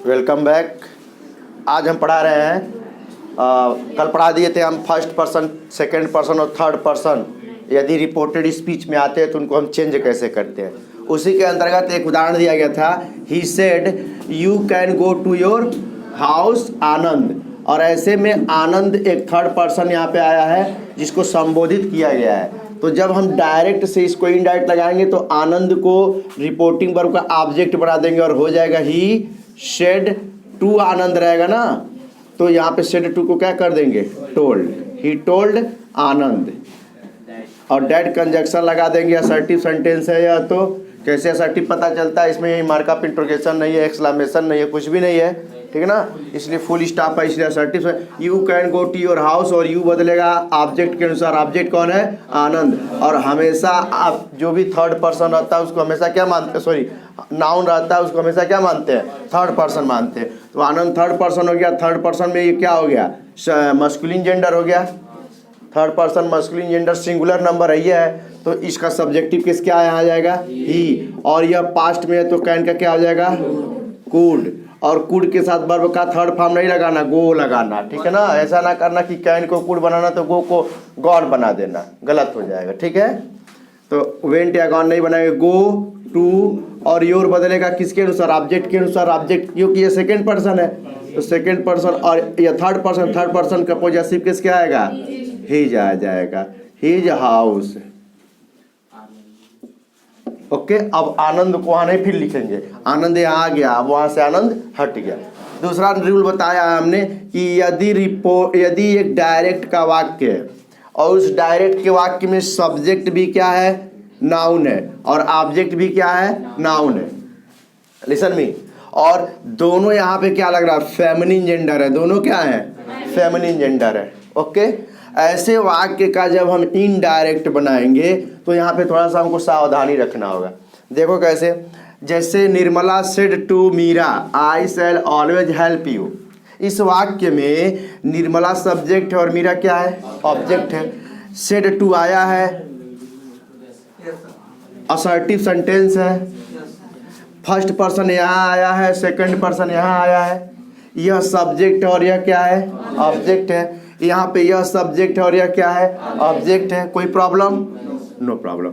Welcome back. आज हम पढ़ा रहे हैं कल पढ़ा दिए थे हम फर्स्ट पर्सन, सेकंड पर्सन और थर्ड पर्सन यदि रिपोर्टेड स्पीच में आते हैं तो उनको हम चेंज कैसे करते हैं। उसी के अंतर्गत एक उदाहरण दिया गया था, he said you can go to your house Anand, और ऐसे में आनंद एक थर्ड पर्सन यहाँ पे आया है जिसको संबोधित किया गया है। तो जब हम डायरेक्ट से इसको इनडायरेक्ट लगाएंगे तो आनंद को रिपोर्टिंग वर्ब का ऑब्जेक्ट बना देंगे और हो जाएगा ही शेड टू आनंद रहेगा ना, तो यहाँ पे शेड टू को क्या कर देंगे, टोल्ड, ही टोल्ड आनंद, और डेट कंजक्शन लगा देंगे। असर्टिव सेंटेंस है यह, तो कैसे असर्टिव पता चलता है, इसमें मार्कअप इंट्रोगेशन नहीं है, एक्सक्लेमेशन नहीं है, कुछ भी नहीं है, ठीक है ना, इसलिए फुल स्टॉप है, इसलिए असर्टिव है। You can go to your house, और यू बदलेगा ऑब्जेक्ट के अनुसार। ऑब्जेक्ट कौन है, आनंद, और हमेशा आप जो भी थर्ड पर्सन रहता है उसको हमेशा क्या मानते हैं, सॉरी नाउन रहता है उसको हमेशा क्या मानते हैं, थर्ड पर्सन मानते हैं। तो आनंद थर्ड पर्सन हो गया, थर्ड पर्सन में ये क्या हो गया, मस्कुलिन जेंडर हो गया, third person masculine gender singular number है ये है, तो इसका सब्जेक्टिव किस क्या आ जाएगा, ही, और यह पास्ट में है तो कैन का क्या हो जाएगा, कुड, और कुड के साथ वर्ब का थर्ड फॉर्म नहीं लगाना, गो लगाना, ठीक है ना। ऐसा ना करना कि कैन को कुड बनाना तो गो को गॉड बना देना, गलत हो जाएगा, ठीक है। तो वेंट या गॉन नहीं बनाएंगे, गो टू, और योर बदलेगा किसके अनुसार, ऑब्जेक्ट के अनुसार। ऑब्जेक्ट क्योंकि ये सेकंड पर्सन है तो सेकंड पर्सन, और ये थर्ड पर्सन का पॉजेसिव किसके आएगा, हिज आ जाएगा, हिज हाउस। ओके, अब आनंद को वहाँ नहीं फिर लिखेंगे, आनंद यहाँ आ गया, अब वहाँ से आनंद हट गया। दूसरा रूल बताया हमने कि यदि एक डायरेक्ट का वाक्य है और उस डायरेक्ट के वाक्य में सब्जेक्ट भी क्या है, नाउन है, और ऑब्जेक्ट भी क्या है, नाउन है, लिसन मी, और दोनों यहाँ पे क्या लग रहा है, फेमिनिन जेंडर है, दोनों क्या है, फेमिनिन जेंडर है। ओके, ऐसे वाक्य का जब हम इनडायरेक्ट बनाएंगे तो यहाँ पे थोड़ा सा हमको सावधानी रखना होगा। देखो कैसे, जैसे Nirmala said to Meera I shall always help you, इस वाक्य में निर्मला सब्जेक्ट है और मीरा क्या है, ऑब्जेक्ट है। सेड टू आया है, असर्टिव सेंटेंस है, फर्स्ट पर्सन यहाँ आया है, सेकंड पर्सन यहाँ आया है, यह सब्जेक्ट है और यह क्या है, ऑब्जेक्ट है। यहाँ पे यह सब्जेक्ट है और यह क्या है, ऑब्जेक्ट है। कोई problem, no problem.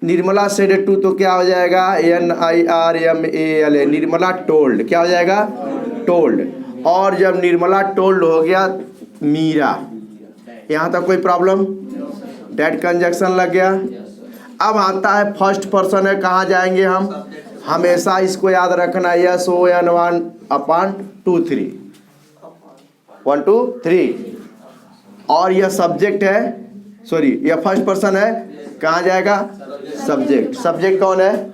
Nirmala said to तो क्या हो जाएगा, NIRMALA, निर्मला टोल्ड, क्या हो जाएगा, टोल्ड। और जब निर्मला टोल्ड हो गया मीरा, यहाँ तक कोई प्रॉब्लम, डेट कंजक्शन लग गया। अब आता है फर्स्ट पर्सन है, कहाँ जाएंगे हम, हमेशा इसको याद रखना, SON 1/2 1 2 3, और यह सब्जेक्ट है, सॉरी यह फर्स्ट पर्सन है, कहाँ जाएगा, सब्जेक्ट। सब्जेक्ट कौन है,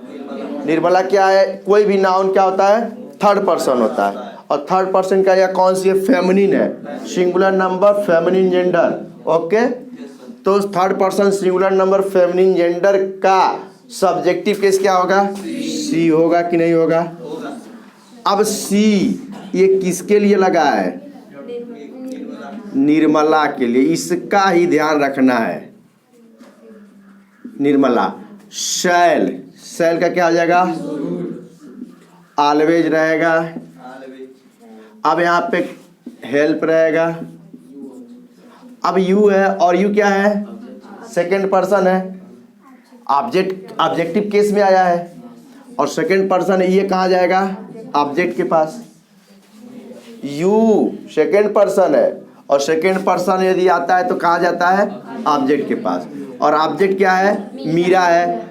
निर्मला क्या है, कोई भी नाउन क्या होता है, थर्ड पर्सन होता है, और थर्ड पर्सन का यह कौन सी है, फेमिनिन है, singular number feminine gender. Okay, तो third person singular number feminine gender का सब्जेक्टिव केस क्या होगा, सी होगा कि नहीं होगा। अब सी ये किसके लिए लगा है, निर्मला के लिए, इसका ही ध्यान रखना है। निर्मला, शैल, शैल का क्या हो जाएगा, ऑलवेज रहेगा। अब यहाँ पे हेल्प रहेगा। अब यू है, और यू क्या है, सेकंड पर्सन है, ऑब्जेक्टिव केस में आया है, और सेकंड पर्सन है, ये कहाँ जाएगा, ऑब्जेक्ट के पास। यू सेकंड पर्सन है, और सेकंड पर्सन यदि आता है तो कहाँ जाता है, ऑब्जेक्ट के पास, और ऑब्जेक्ट क्या है, मीरा है,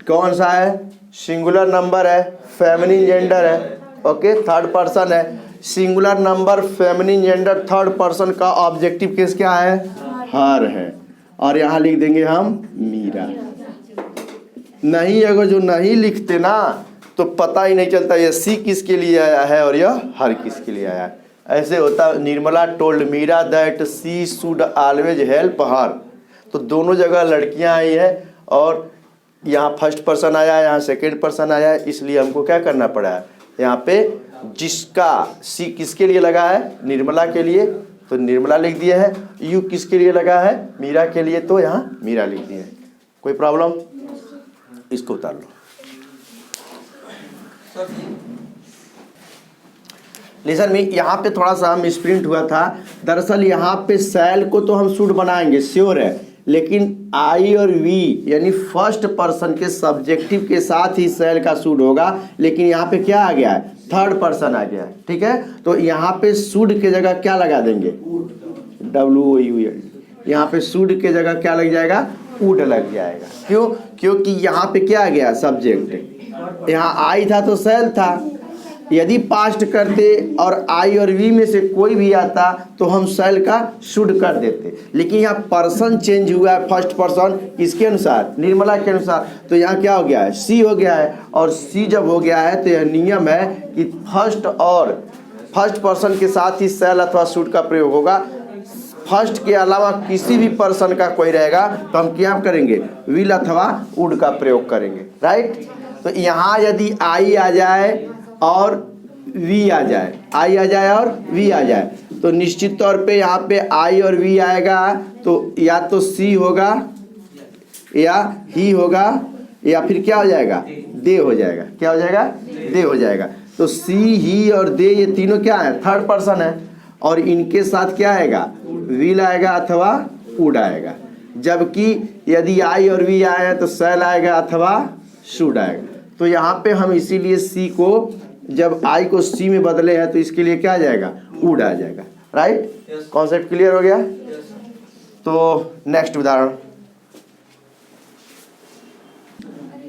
कौन सा है, सिंगुलर नंबर है, फेमिनिन जेंडर है। ओके, थर्ड पर्सन है, singular number feminine gender, third person का ऑब्जेक्टिव केस क्या है, हर है, और यहाँ लिख देंगे हम मीरा। नहीं, अगर जो नहीं लिखते ना तो पता ही नहीं चलता ये सी किसके लिए आया है और यह हर किसके लिए आया है। ऐसे होता, Nirmala told Meera that she should always help her, तो दोनों जगह लड़कियां आई है, और यहाँ फर्स्ट पर्सन आया है, यहाँ सेकंड पर्सन आया है, इसलिए हमको क्या करना पड़ा है, यहाँ पे जिसका सी किसके लिए लगा है, निर्मला के लिए, तो निर्मला लिख दिया है। यू किसके लिए लगा है, मीरा के लिए, तो यहाँ मीरा लिख दिया है। कोई प्रॉब्लम, इसको उतार लो। लिसन में यहाँ पे थोड़ा सा मिसप्रिंट हुआ था। दरअसल यहाँ पे सेल को तो हम शुड बनाएंगे, श्योर है, लेकिन आई और वी यानी फर्स्ट पर्सन के सब्जेक्टिव के साथ ही सेल का शुड होगा, लेकिन यहाँ पे क्या आ गया है, थर्ड पर्सन आ गया है। ठीक है, तो यहाँ पे शुड के जगह क्या लगा देंगे, WOULD। यहाँ पे शुड के जगह क्या लग जाएगा, वुड लग जाएगा। क्यों, क्योंकि यहाँ पे क्या आ गया, सब्जेक्ट। यहाँ आई था तो सेल था। यदि पास्ट करते और आई और वी में से कोई भी आता तो हम सेल का शुड कर देते, लेकिन यहाँ पर्सन चेंज हुआ है, फर्स्ट पर्सन किसके अनुसार, निर्मला के अनुसार। तो यहाँ क्या हो गया है, सी हो गया है। और सी जब हो गया है तो यह नियम है कि फर्स्ट पर्सन के साथ ही सेल अथवा शुड का प्रयोग होगा। फर्स्ट के अलावा किसी भी पर्सन का कोई रहेगा तो हम क्या करेंगे, विल अथवा वुड का प्रयोग करेंगे। राइट, तो यहाँ यदि आई आ जाए और वी आ जाए, आई आ जाए और वी आ जाए, तो निश्चित तौर पे यहाँ पे आई और वी आएगा तो या तो सी होगा या ही होगा या फिर क्या हो जाएगा, दे हो जाएगा। क्या हो जाएगा, दे हो जाएगा। तो सी, ही और दे ये तीनों क्या है, थर्ड पर्सन है, और इनके साथ क्या आएगा, विल आएगा अथवा वुड आएगा। जबकि यदि आई और वी आए तो सेल आएगा अथवा शुड आएगा। तो यहाँ पे हम इसीलिए सी को, जब आई को सी में बदले हैं तो इसके लिए क्या आ जाएगा, वुड आ जाएगा। राइट, कॉन्सेप्ट क्लियर हो गया। तो नेक्स्ट उदाहरण,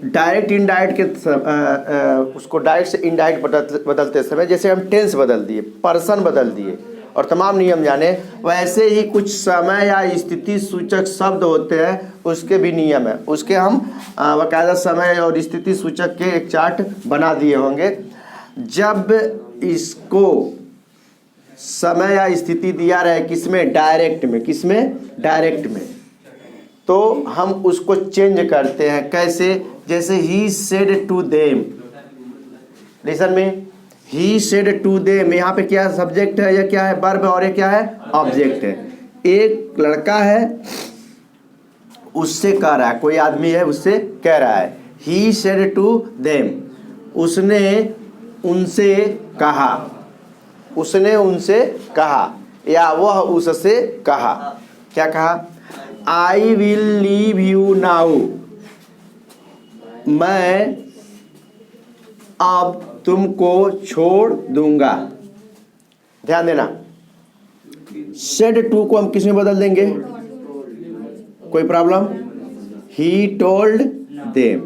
डायरेक्ट इनडायरेक्ट के उसको डायरेक्ट से इनडायरेक्ट बदलते समय, जैसे हम टेंस बदल दिए, पर्सन बदल दिए और तमाम नियम जाने, वैसे ही कुछ समय या स्थिति सूचक शब्द होते हैं, उसके भी नियम है। उसके हम बाकायदा समय और स्थिति सूचक के एक चार्ट बना दिए होंगे। जब इसको समय या स्थिति दिया रहे किसमें, डायरेक्ट में, किसमें, डायरेक्ट में, तो हम उसको चेंज करते हैं। कैसे, जैसे he said to them, listen में, ही सेड टू देम, यहाँ पे क्या सब्जेक्ट है या क्या है, वर्ब, और ये क्या है, ऑब्जेक्ट है। एक लड़का है उससे कह रहा है, कोई आदमी है उससे कह रहा है, ही सेड टू देम, उसने उनसे कहा, उसने उनसे कहा या वह उससे कहा। क्या कहा, I will leave you now, मैं अब तुमको छोड़ दूंगा। ध्यान देना, सेड टू को हम किस में बदल देंगे, कोई problem, he told them,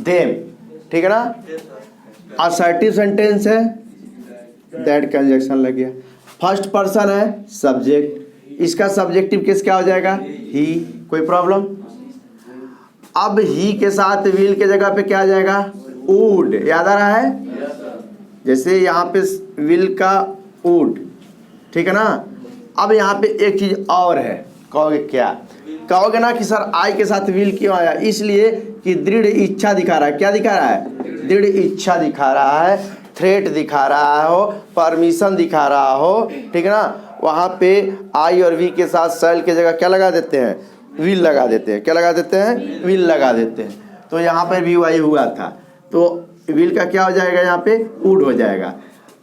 them, ठीक है ना। असर्टिव सेंटेंस है, दैट कंजक्शन लग गया। फर्स्ट पर्सन है, सब्जेक्ट, इसका सब्जेक्टिव केस क्या हो जाएगा, ही, कोई प्रॉब्लम। अब ही के साथ विल के जगह पे क्या आ जाएगा, वुड, याद आ रहा है, जैसे यहाँ पे विल का वुड, ठीक है ना। अब यहाँ पे एक चीज और है, कहोगे क्या, कहोगे ना कि सर आई के साथ विल क्यों आया, इसलिए कि दृढ़ इच्छा दिखा रहा है। क्या दिखा रहा है, दृढ़ इच्छा दिखा रहा है, थ्रेट दिखा रहा हो, परमिशन दिखा रहा हो, ठीक है ना। वहाँ पे आई और वी के साथ सेल के जगह क्या लगा देते हैं, विल लगा देते हैं। क्या लगा देते हैं, विल लगा देते हैं। तो यहाँ पर भी वही हुआ था, तो विल का क्या हो जाएगा, यहाँ पे वुड हो जाएगा,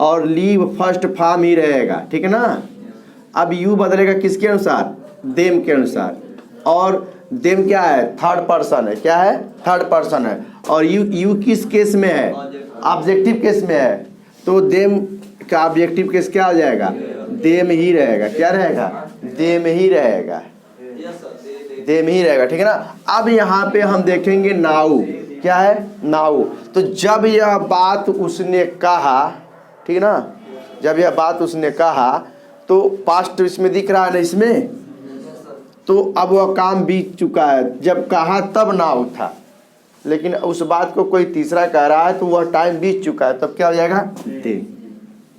और लीव फर्स्ट फॉर्म ही रहेगा, ठीक है ना। अब यू बदलेगा किसके अनुसार, देम के अनुसार, और देम क्या है, थर्ड पर्सन है। क्या है, थर्ड पर्सन है। और यू किस केस में है, ऑब्जेक्टिव केस में है, तो देम का ऑब्जेक्टिव केस क्या हो जाएगा, देम ही रहेगा। क्या रहेगा, देम ही रहेगा, देम ही रहेगा, ठीक है ना। अब यहाँ पे हम देखेंगे नाउ, क्या है, नाउ। तो जब यह बात उसने कहा, ठीक है ना, जब यह बात उसने कहा, तो पास्ट इसमें दिख रहा है ना, इसमें, तो अब वह काम बीत चुका है। जब कहा तब नाउ था, लेकिन उस बात को कोई तीसरा कह रहा है तो वह टाइम बीत चुका है, तब क्या हो जाएगा, देन।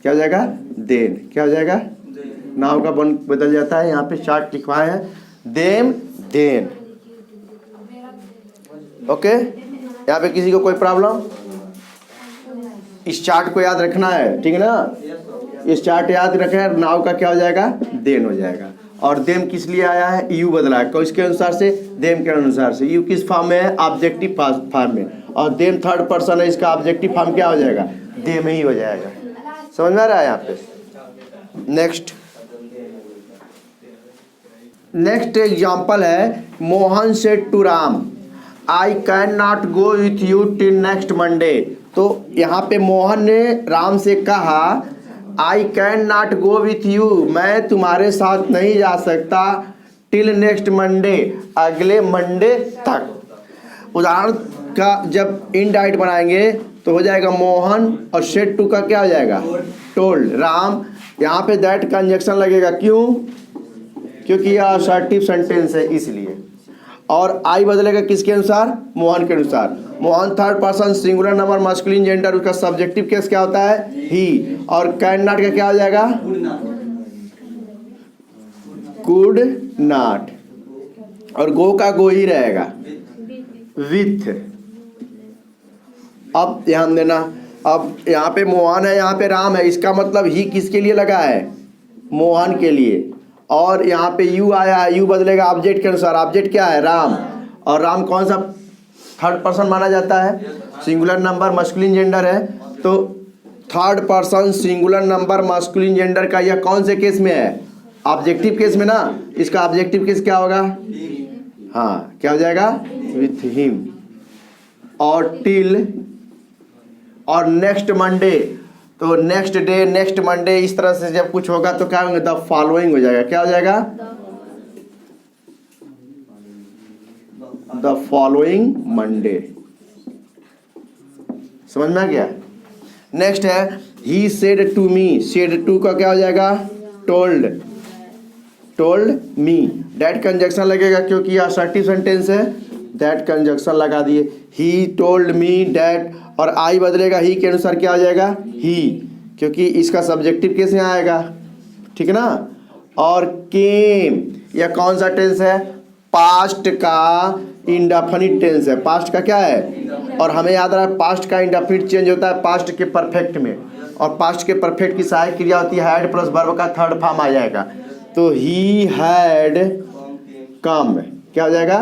क्या हो जाएगा, देन। क्या हो जाएगा, नाउ का बदल जाता है। यहाँ पे चार्ट लिखवाए हैं, देम, देन। ओके, यहाँ पे किसी को कोई प्रॉब्लम, इस चार्ट को याद रखना है, ठीक है ना। इस चार्ट याद रखें, नाउ का क्या हो जाएगा, देन हो जाएगा। और देम किस लिए आया है, यू बदला है, किसके अनुसार से, देम के अनुसार से। यू किस फॉर्म में है, ऑब्जेक्टिव फॉर्म में, और देम थर्ड पर्सन है, इसका ऑब्जेक्टिव फॉर्म क्या हो जाएगा, देम ही हो जाएगा। समझ में आ रहा है यहाँ पे? नेक्स्ट एग्जाम्पल है Mohan said to Ram I can not go with you till next Monday. तो यहाँ पे मोहन ने राम से कहा I can not go with you, मैं तुम्हारे साथ नहीं जा सकता टिल नेक्स्ट मंडे, अगले मंडे तक। उदाहरण का जब इनडायरेक्ट बनाएंगे तो हो जाएगा मोहन और सेड टू का क्या हो जाएगा? टोल्ड राम। यहाँ पे दैट कंजक्शन लगेगा, क्यों? क्योंकि यह असर्टिव सेंटेंस है इसलिए। और आई बदलेगा किसके अनुसार? मोहन के अनुसार। Mohan third person singular number masculine gender, उसका सब्जेक्टिव केस क्या होता है? ही। और कैन नॉट का क्या हो जाएगा? Could not. और गो का गो ही रहेगा विथ। अब ध्यान देना, अब यहाँ पे मोहन है, यहाँ पे राम है, इसका मतलब ही किसके लिए लगा है? मोहन के लिए। और यहाँ पे यू आया है, यू बदलेगा ऑब्जेक्ट के अनुसार। ऑब्जेक्ट क्या है? राम। और राम कौन सा थर्ड पर्सन माना जाता है? सिंगुलर नंबर मस्कुलिन जेंडर है, तो third person singular number masculine gender का यह कौन से केस में है? ऑब्जेक्टिव केस में ना। इसका ऑब्जेक्टिव केस क्या होगा? हाँ, क्या हो जाएगा? With him. और टिल और नेक्स्ट मंडे, तो नेक्स्ट डे, नेक्स्ट मंडे, इस तरह से जब कुछ होगा तो क्या होंगे? द फॉलोइंग हो जाएगा। क्या हो जाएगा? The following Monday. समझ में आ गया? नेक्स्ट है he said to me. Said to का क्या हो जाएगा? Told. Told me. That conjunction लगेगा क्योंकि यह असर्टिव सेंटेंस है, दैट कंजक्शन लगा दिए। He told me that. और आई बदलेगा ही के अनुसार, क्या हो जाएगा? ही, क्योंकि इसका सब्जेक्टिव केस यहाँ आएगा, ठीक है ना। और केम, यह कौन सा टेंस है? पास्ट का इंडेफिनिट टेंस है। पास्ट का क्या है? और हमें याद रहा पास्ट का इंडेफिनिट चेंज होता है पास्ट के परफेक्ट में, और पास्ट के परफेक्ट की सहायक क्रिया होती है हैड प्लस वर्ब का थर्ड फॉर्म आ जाएगा। तो ही हैड कम, क्या हो जाएगा?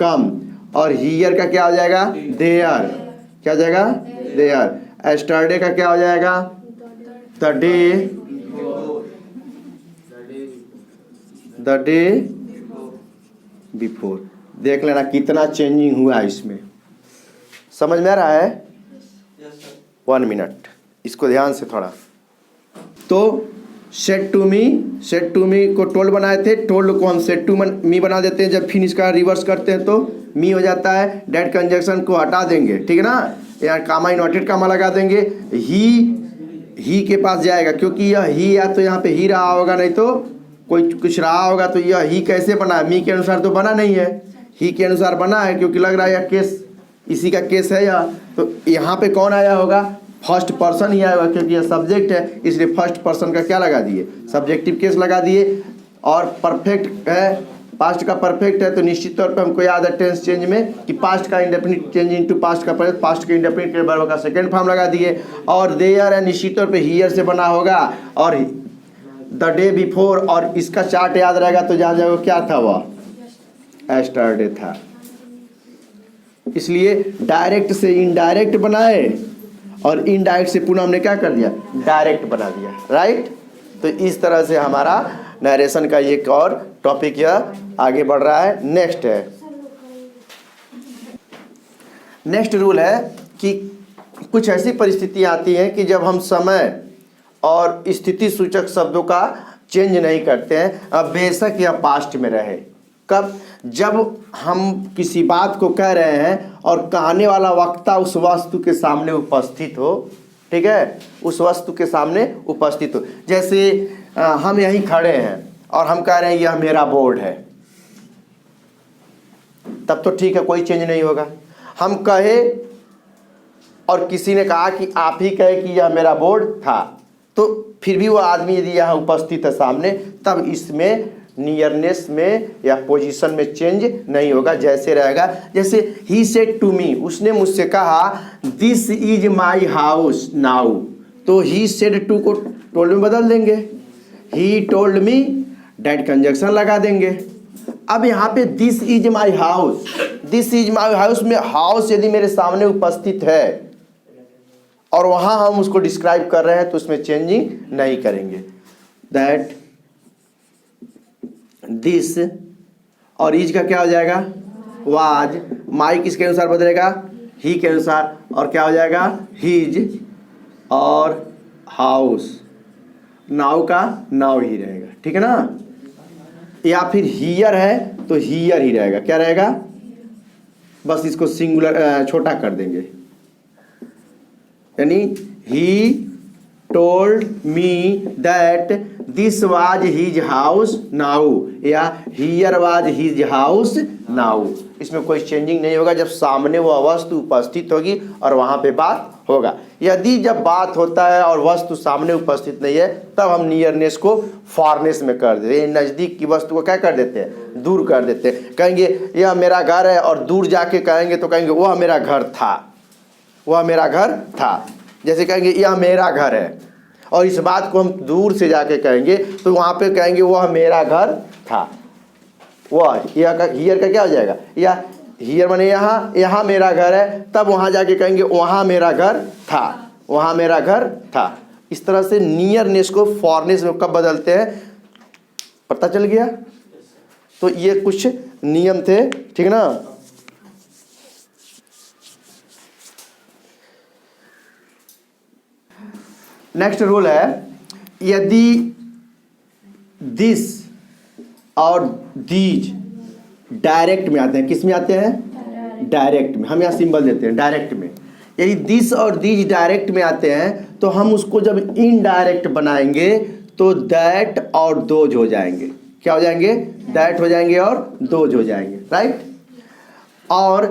कम। और हियर का क्या हो जाएगा? देयर। क्या हो जाएगा? देयर। एस्टरडे का क्या हो जाएगा? The day before. देख लेना कितना चेंजिंग हुआ इसमें। समझ में आ रहा है? 1 मिनट, इसको ध्यान से थोड़ा। तो सेड टू मी को टोल्ड बनाए थे, टोल्ड को हम सेड टू मी बना देते हैं। जब फिर इसका रिवर्स करते हैं तो मी हो जाता है। डेट कंजक्शन को हटा देंगे, ठीक है ना, यहाँ कामा इन्वर्टेड कामा लगा देंगे। ही के पास जाएगा, क्योंकि यह ही या तो यहाँ पे ही रहा होगा, नहीं तो कोई कुछ रहा होगा। तो यह ही कैसे बना है? मी के अनुसार तो बना नहीं है, ही के अनुसार बना है, क्योंकि लग रहा है यह केस इसी का केस है यह। तो यहाँ पे कौन आया होगा? फर्स्ट पर्सन ही आया होगा, क्योंकि यह सब्जेक्ट है, इसलिए फर्स्ट पर्सन का क्या लगा दिए? सब्जेक्टिव केस लगा दिए। और परफेक्ट है, पास्ट का परफेक्ट है, तो निश्चित तौर पे हमको याद है टेंस चेंज में कि पास्ट का इंडेफिनिट चेंज इनटू पास्ट का प्रेजेंट, पास्ट के इंडेफिनिट के वर्ब का सेकंड फॉर्म लगा दिए। और देयर है, निश्चित तौर पे हियर से बना होगा। और द डे बिफोर, और इसका चार्ट याद रहेगा तो जान जाएगा क्या था, वह एस्टरडे था। इसलिए डायरेक्ट से इनडायरेक्ट बनाए और इनडायरेक्ट से पुनः हमने क्या कर दिया? डायरेक्ट बना दिया, राइट। तो इस तरह से हमारा नरेशन का एक और टॉपिक यह आगे बढ़ रहा है। नेक्स्ट रूल है कि कुछ ऐसी परिस्थितियाँ आती हैं कि जब हम समय और स्थिति सूचक शब्दों का चेंज नहीं करते हैं, अब बेशक यह पास्ट में रहे। कब? जब हम किसी बात को कह रहे हैं और कहने वाला वक्ता उस वस्तु के सामने उपस्थित हो, ठीक है, उस वस्तु के सामने उपस्थित हो। जैसे हम यहीं खड़े हैं और हम कह रहे हैं यह मेरा बोर्ड है, तब तो ठीक है, कोई चेंज नहीं होगा। हम कहे और किसी ने कहा कि आप ही कहे कि यह मेरा बोर्ड था, तो फिर भी वो आदमी यदि यहाँ उपस्थित है सामने, तब इसमें नियरनेस में या पोजीशन में चेंज नहीं होगा, जैसे रहेगा। जैसे ही सेड टू मी, उसने मुझसे कहा this is my house now, तो ही सेड टू को टोल्ड में बदल देंगे, he told me, that conjunction लगा देंगे। अब यहाँ पे this is my house, this is my house में हाउस यदि मेरे सामने उपस्थित है और वहाँ हम उसको डिस्क्राइब कर रहे हैं तो उसमें चेंजिंग नहीं करेंगे। दैट दिस और इज का क्या हो जाएगा, वाज। माई किसके अनुसार बदलेगा, ही के अनुसार, और क्या हो जाएगा हिज और हाउस। नाउ का नाउ ही रहेगा, ठीक है ना। या फिर हियर है तो हियर ही रहेगा, क्या रहेगा, बस इसको सिंगुलर छोटा कर देंगे, यानी he told me that this was his house now, या here was his house now. इसमें कोई चेंजिंग नहीं होगा जब सामने वो वस्तु उपस्थित होगी और वहाँ पे बात होगा। यदि जब बात होता है और वस्तु सामने उपस्थित नहीं है तब हम नियरनेस को फॉरनेस में कर देते हैं, नज़दीक की वस्तु को क्या कर देते हैं, दूर कर देते हैं। कहेंगे यह मेरा घर है और दूर जाके कहेंगे तो कहेंगे वह मेरा घर था, वह मेरा घर था। जैसे कहेंगे यह मेरा घर है और इस बात को हम दूर से जाके कहेंगे तो वहाँ पे कहेंगे वह मेरा घर था। वह हियर का क्या हो जाएगा, या हियर माने यहाँ, यहाँ मेरा घर है, तब वहाँ जाके कहेंगे वहाँ मेरा घर था, वहाँ मेरा घर था। इस तरह से नियरनेस को फॉरनेस में कब बदलते हैं, पता चल गया। तो ये कुछ नियम थे, ठीक है ना। नेक्स्ट रूल है, यदि दिस और दीज डायरेक्ट में आते हैं, किस में आते हैं, डायरेक्ट में, हम यहाँ सिंबल देते हैं डायरेक्ट में। यदि दिस और दीज डायरेक्ट में आते हैं तो हम उसको जब इनडायरेक्ट बनाएंगे तो दैट और दोज हो जाएंगे। क्या हो जाएंगे, दैट हो जाएंगे और दोज हो जाएंगे, राइट। और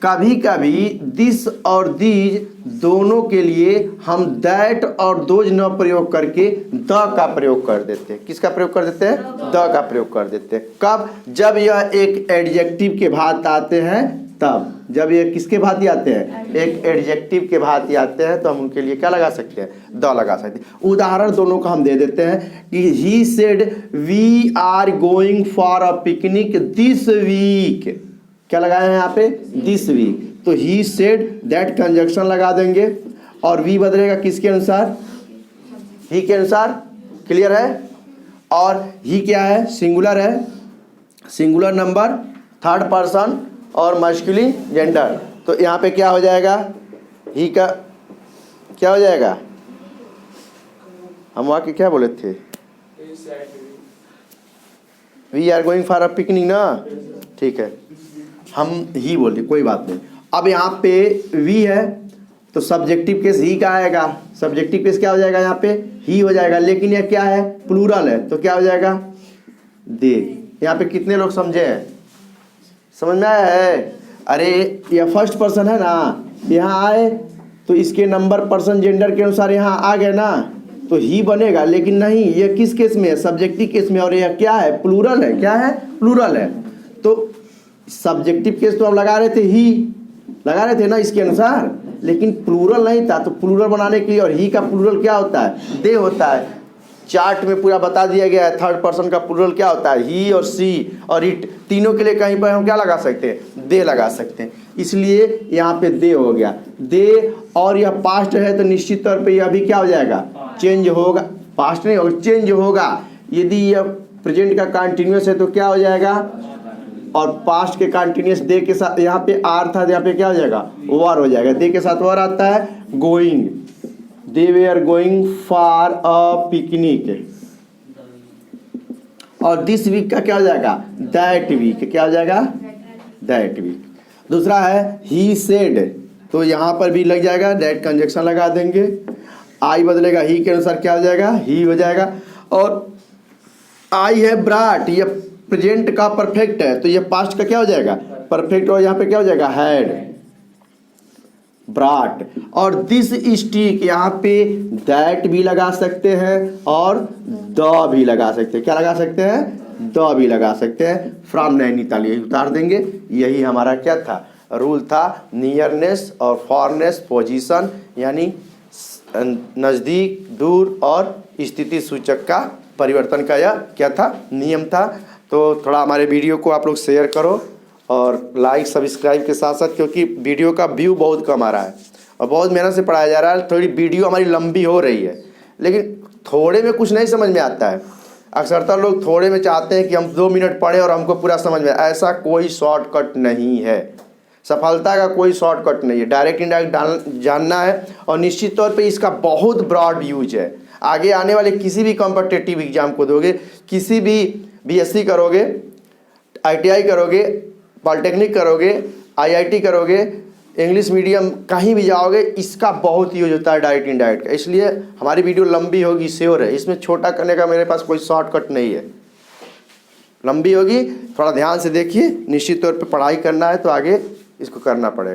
कभी कभी दिस और दीज दोनों के लिए हम दैट और दोज न प्रयोग करके द का प्रयोग कर देते हैं। किसका प्रयोग कर देते हैं, द का प्रयोग कर देते हैं। कब, जब यह एक एडजेक्टिव के भांति आते हैं तब। जब ये किसके भांति आते हैं, एक एडजेक्टिव के भांति आते हैं तो हम उनके लिए क्या लगा सकते हैं, द लगा सकते हैं। उदाहरण दोनों का हम दे देते हैं कि he said we are going for a picnic this week. क्या लगाए हैं यहाँ पे, दिस वीक। तो ही सेड दैट कंजक्शन लगा देंगे और वी बदलेगा किसके अनुसार, ही के अनुसार। क्लियर है। और ही क्या है, सिंगुलर है, सिंगुलर नंबर, थर्ड पर्सन और मस्कुलिन जेंडर। तो यहाँ पे क्या हो जाएगा, ही का क्या हो जाएगा, हम वहाँ के क्या बोले थे, we are going for a picnic ना, ठीक है, हम ही बोलते, कोई बात नहीं। अब यहाँ पे वी है तो सब्जेक्टिव केस ही का आएगा, सब्जेक्टिव केस क्या हो जाएगा, यहाँ पे ही हो जाएगा। लेकिन यह क्या है, प्लूरल है तो क्या हो जाएगा, दे। यहाँ पे कितने लोग समझे हैं, समझ में आया है। अरे यह फर्स्ट पर्सन है ना, यहाँ आए तो इसके नंबर पर्सन जेंडर के अनुसार यहाँ आ गए ना तो ही बनेगा। लेकिन नहीं, यह किस केस में है, सब्जेक्टिव केस में, और यह क्या है, प्लूरल है। क्या है, प्लूरल है। तो सब्जेक्टिव केस तो हम लगा रहे थे, ही लगा रहे थे ना इसके अनुसार, लेकिन प्लूरल नहीं था। तो प्लूरल बनाने के लिए, और ही का प्लूरल क्या होता है, दे होता है। चार्ट में पूरा बता दिया गया है थर्ड पर्सन का प्लूरल क्या होता है, ही और सी और इट, तीनों के लिए कहीं पर हम क्या लगा सकते हैं, दे लगा सकते हैं। इसलिए यहाँ पे दे हो गया, दे। और यह पास्ट है तो निश्चित तौर पे यह भी क्या हो जाएगा, चेंज होगा, पास्ट नहीं होगा, चेंज होगा। यदि यह प्रेजेंट का कंटिन्यूअस है तो क्या हो जाएगा, और पास्ट के कंटिन्यूअस दे के साथ, यहाँ पे आर था, यहाँ पे क्या हो जाएगा, वर हो जाएगा। दे के साथ वर आता है, going, they were going for a picnic. और दिस वीक का क्या हो जाएगा, दैट वीक। क्या हो जाएगा, दैट वीक। दूसरा है ही सेड, तो यहाँ पर भी लग जाएगा, दैट कंजक्शन लगा देंगे। आई बदलेगा, ही के अनुसार क्या हो जाएगा, ही हो जाएगा। और आई है ब्राट, ये प्रेजेंट का परफेक्ट है तो ये पास्ट का क्या हो जाएगा, परफेक्ट। और यहाँ पे क्या हो जाएगा, हैड, ब्राट। और दिस स्टिक, यहाँ पे दैट भी लगा सकते हैं और द भी लगा सकते हैं। क्या लगा सकते हैं, द भी लगा सकते हैं। फ्रॉम नैनीताल यही उतार देंगे। यही हमारा क्या था, रूल था, नियरनेस और फॉरनेस, पोजीशन यानी नज़दीक, दूर और स्थिति सूचक का परिवर्तन का यह क्या था, नियम था। तो थोड़ा हमारे वीडियो को आप लोग शेयर करो और लाइक सब्सक्राइब के साथ साथ, क्योंकि वीडियो का व्यू बहुत कम आ रहा है और बहुत मेहनत से पढ़ाया जा रहा है। थोड़ी वीडियो हमारी लंबी हो रही है, लेकिन थोड़े में कुछ नहीं समझ में आता है। अक्सरतर लोग थोड़े में चाहते हैं कि हम 2 मिनट पढ़ें और हमको पूरा समझ में। ऐसा कोई शॉर्टकट नहीं है, सफलता का कोई शॉर्टकट नहीं है। डायरेक्ट इनडायरेक्ट जानना है और निश्चित तौर पे इसका बहुत ब्रॉड यूज है। आगे आने वाले किसी भी कॉम्पिटिटिव एग्जाम को दोगे, किसी भी बीएससी करोगे, आईटीआई करोगे, पॉलिटेक्निक करोगे, आईआईटी करोगे, इंग्लिश मीडियम कहीं भी जाओगे, इसका बहुत यूज होता है डायरेक्ट इनडायरेक्ट का। इसलिए हमारी वीडियो लंबी होगी, श्योर है। इसमें छोटा करने का मेरे पास कोई शॉर्टकट नहीं है। लंबी होगी, थोड़ा ध्यान से देखिए। निश्चित तौर पे पढ़ाई करना है तो आगे इसको करना पड़ेगा।